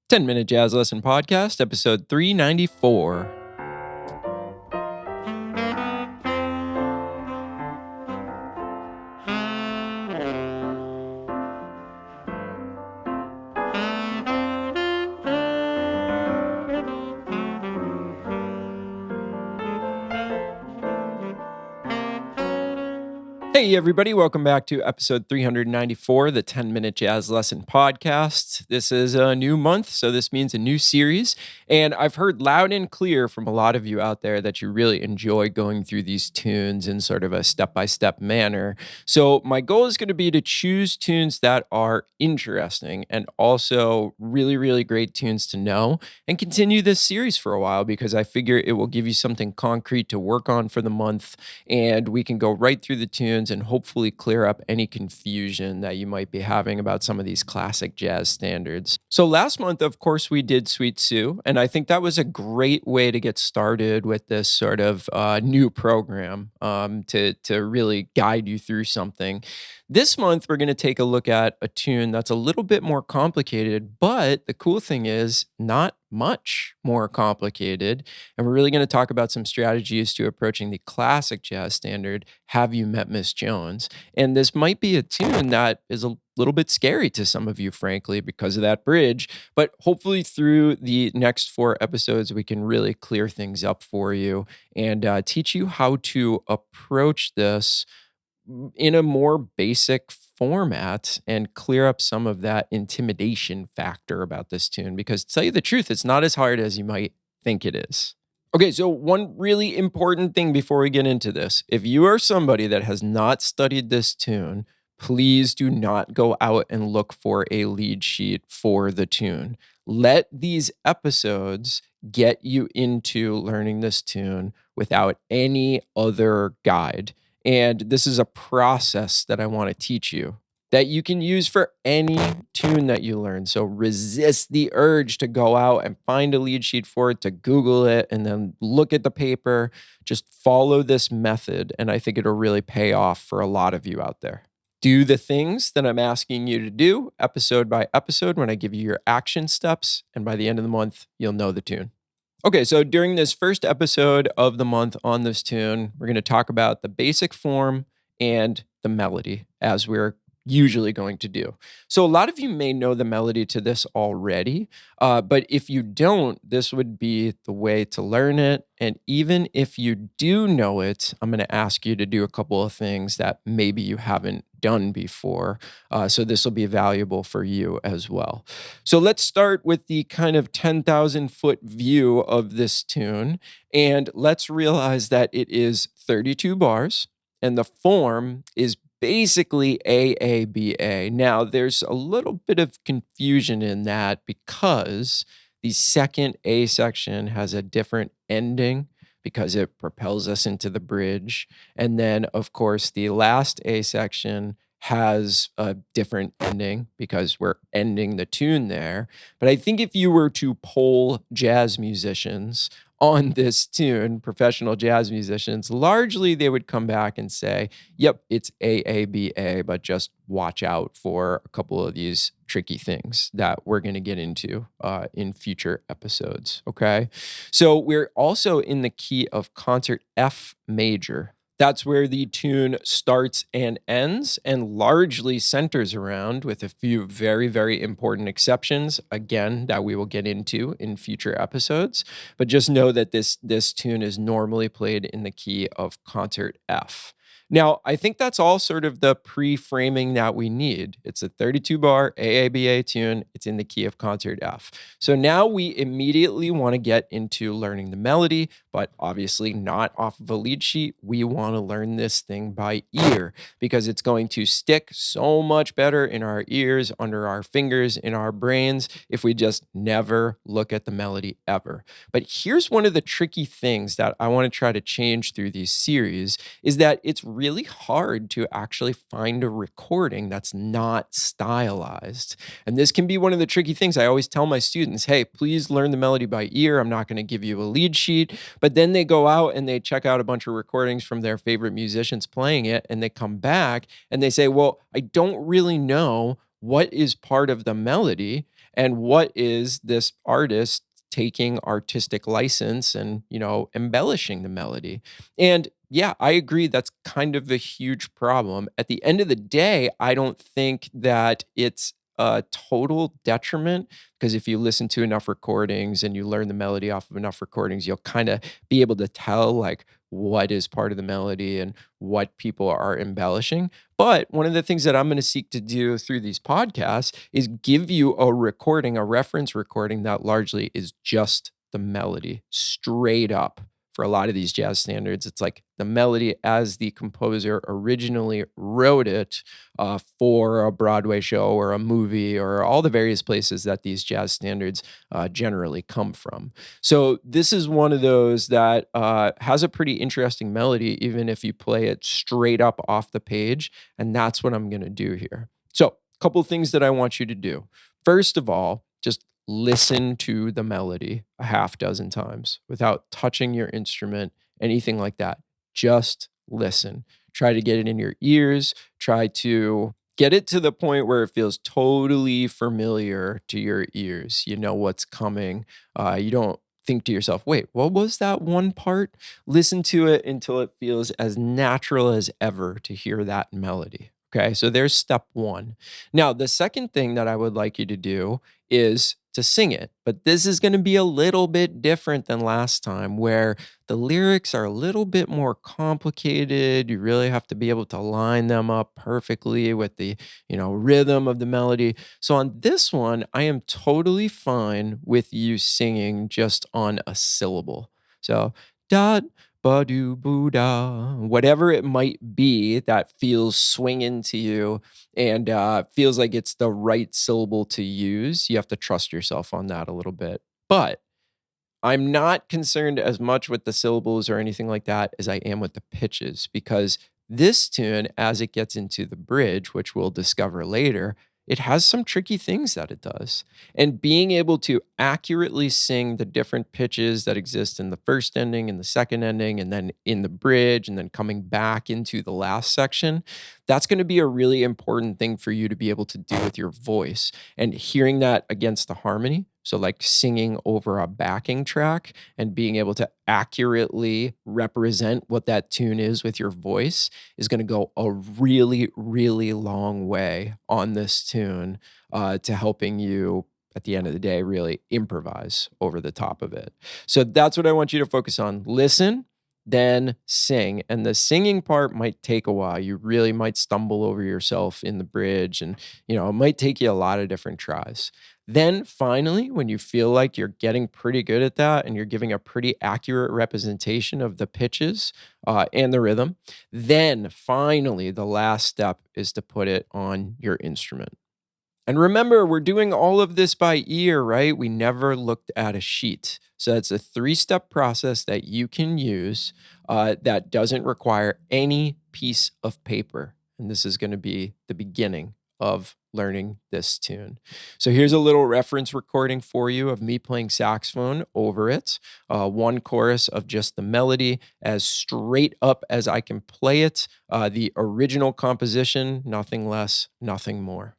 10-Minute Jazz Lesson Podcast, episode 394. Hey, everybody, welcome back to episode 394, the 10-Minute Jazz Lesson Podcast. This is a new month, so this means a new series. And I've heard loud and clear from a lot of you out there that you really enjoy going through these tunes in sort of a step-by-step manner. So my goal is going to be to choose tunes that are interesting and also really, really great tunes to know and continue this series for a while because I figure it will give you something concrete to work on for the month and we can go right through the tunes and hopefully clear up any confusion that you might be having about some of these classic jazz standards. So last month, of course, we did Sweet Sue, and I think that was a great way to get started with this sort of new program to really guide you through something. This month, we're going to take a look at a tune that's a little bit more complicated, but the cool thing is not much more complicated. And we're really going to talk about some strategies to approaching the classic jazz standard, Have You Met Miss Jones? And this might be a tune that is a little bit scary to some of you, frankly, because of that bridge. But hopefully, through the next 4 episodes, we can really clear things up for you and teach you how to approach this in a more basic format and clear up some of that intimidation factor about this tune because to tell you the truth, it's not as hard as you might think it is. Okay, so one really important thing before we get into this. If you are somebody that has not studied this tune, please do not go out and look for a lead sheet for the tune. Let these episodes get you into learning this tune without any other guide. And this is a process that I want to teach you that you can use for any tune that you learn. So resist the urge to go out and find a lead sheet for it, to Google it, and then look at the paper. Just follow this method, and I think it'll really pay off for a lot of you out there. Do the things that I'm asking you to do episode by episode when I give you your action steps, and by the end of the month, you'll know the tune. Okay, so during this first episode of the month on this tune, we're going to talk about the basic form and the melody, as we're usually going to do. So, a lot of you may know the melody to this already, but if you don't, this would be the way to learn it. And even if you do know it, I'm going to ask you to do a couple of things that maybe you haven't done before. So, this will be valuable for you as well. So let's start with the kind of 10,000 foot view of this tune. And let's realize that it is 32 bars and the form is basically AABA. Now, there's a little bit of confusion in that because the second A section has a different ending because it propels us into the bridge. And then, of course, the last A section has a different ending because we're ending the tune there. But I think if you were to poll jazz musicians on this tune, professional jazz musicians, largely they would come back and say, yep, it's AABA, but just watch out for a couple of these tricky things that we're going to get into in future episodes. Okay. So we're also in the key of concert F major. That's where the tune starts and ends and largely centers around, with a few very, very important exceptions, again, that we will get into in future episodes. But just know that this tune is normally played in the key of concert F. Now, I think that's all sort of the pre-framing that we need. It's a 32-bar AABA tune. It's in the key of concert F. So now we immediately want to get into learning the melody, but obviously not off of a lead sheet. We want to learn this thing by ear because it's going to stick so much better in our ears, under our fingers, in our brains if we just never look at the melody ever. But here's one of the tricky things that I want to try to change through these series is that it's really hard to actually find a recording that's not stylized. And this can be one of the tricky things. I always tell my students, hey, please learn the melody by ear. I'm not going to give you a lead sheet. But then they go out and they check out a bunch of recordings from their favorite musicians playing it. And they come back and they say, well, I don't really know what is part of the melody. and what is this artist taking artistic license and, embellishing the melody. And yeah, I agree that's kind of a huge problem. At the end of the day, I don't think that it's a total detriment, because if you listen to enough recordings and you learn the melody off of enough recordings, you'll kind of be able to tell like what is part of the melody and what people are embellishing. But one of the things that I'm going to seek to do through these podcasts is give you a recording, a reference recording that largely is just the melody straight up. For a lot of these jazz standards, it's like the melody as the composer originally wrote it for a Broadway show or a movie or all the various places that these jazz standards generally come from. So this is one of those that has a pretty interesting melody, even if you play it straight up off the page. And that's what I'm going to do here. So, a couple of things that I want you to do. First of all, just listen to the melody a half dozen times without touching your instrument, anything like that. Just listen. Try to get it in your ears. Try to get it to the point where it feels totally familiar to your ears. You know what's coming. You don't think to yourself, wait, what was that one part? Listen to it until it feels as natural as ever to hear that melody. Okay, so there's step one. Now, the second thing that I would like you to do is to sing it. But this is going to be a little bit different than last time, where the lyrics are a little bit more complicated. You really have to be able to line them up perfectly with the, rhythm of the melody. So on this one, I am totally fine with you singing just on a syllable. So dot ba do boo da, whatever it might be that feels swinging to you and feels like it's the right syllable to use. You have to trust yourself on that a little bit. But I'm not concerned as much with the syllables or anything like that as I am with the pitches, because this tune, as it gets into the bridge, which we'll discover later, it has some tricky things that it does. And being able to accurately sing the different pitches that exist in the first ending and the second ending, and then in the bridge, and then coming back into the last section, that's going to be a really important thing for you to be able to do with your voice. And hearing that against the harmony, so like singing over a backing track and being able to accurately represent what that tune is with your voice, is going to go a really, really long way on this tune to helping you at the end of the day really improvise over the top of it. So that's what I want you to focus on. Listen, then sing. And the singing part might take a while. You really might stumble over yourself in the bridge, and it might take you a lot of different tries. Then finally, when you feel like you're getting pretty good at that and you're giving a pretty accurate representation of the pitches and the rhythm, then finally the last step is to put it on your instrument. And remember, we're doing all of this by ear, right? We never looked at a sheet. So it's a three-step process that you can use that doesn't require any piece of paper. And this is going to be the beginning of learning this tune. So here's a little reference recording for you of me playing saxophone over it. One chorus of just the melody as straight up as I can play it. The original composition, nothing less, nothing more.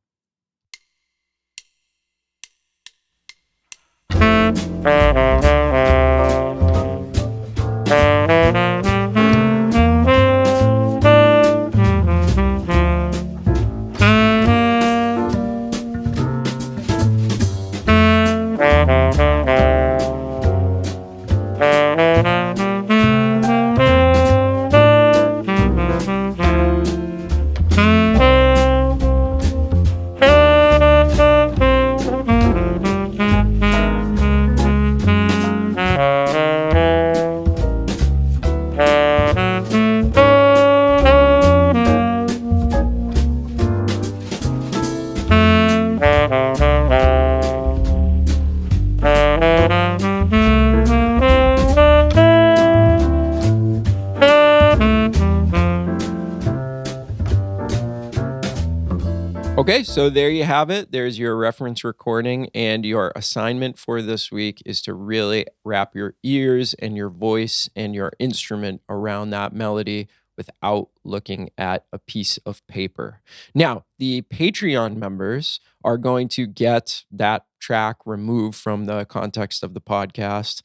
Okay, so there you have it. There's your reference recording, and your assignment for this week is to really wrap your ears and your voice and your instrument around that melody without looking at a piece of paper. Now, the Patreon members are going to get that track removed from the context of the podcast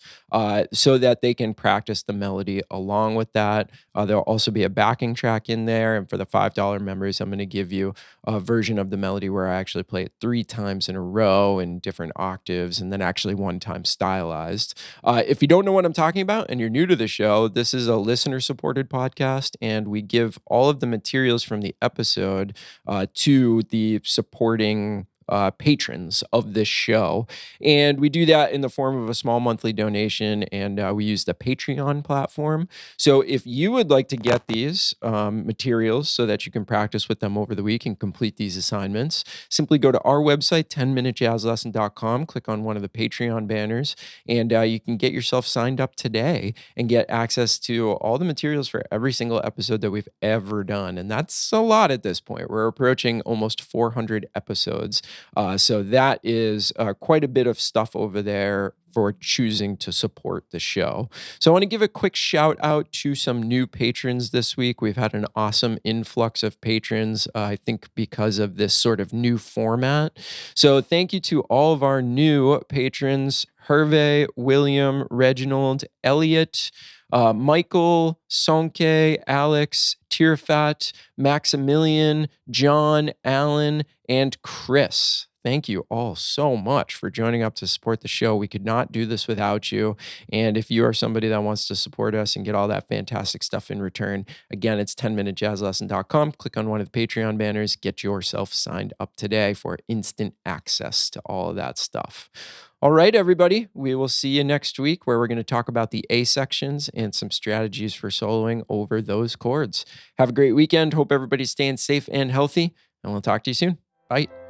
so that they can practice the melody along with that. There'll also be a backing track in there. And for the $5 members, I'm going to give you a version of the melody where I actually play it 3 times in a row in different octaves and then actually 1 time stylized. If you don't know what I'm talking about and you're new to the show, this is a listener supported podcast, and we give all of the materials from the episode to the supporting patrons of this show. And we do that in the form of a small monthly donation, and we use the Patreon platform. So if you would like to get these materials so that you can practice with them over the week and complete these assignments, simply go to our website, 10minutejazzlesson.com, click on one of the Patreon banners, and you can get yourself signed up today and get access to all the materials for every single episode that we've ever done. And that's a lot at this point. We're approaching almost 400 episodes. So that is quite a bit of stuff over there for choosing to support the show. So I want to give a quick shout out to some new patrons this week. We've had an awesome influx of patrons, I think because of this sort of new format. So thank you to all of our new patrons: Hervé, William, Reginald, Elliot, Michael, Sonke, Alex, Tirfat, Maximilian, John, Alan, and Chris. Thank you all so much for joining up to support the show. We could not do this without you. And if you are somebody that wants to support us and get all that fantastic stuff in return, again, it's 10minutejazzlesson.com. Click on one of the Patreon banners, get yourself signed up today for instant access to all of that stuff. All right, everybody, we will see you next week where we're going to talk about the A sections and some strategies for soloing over those chords. Have a great weekend. Hope everybody's staying safe and healthy, and we'll talk to you soon. Bye.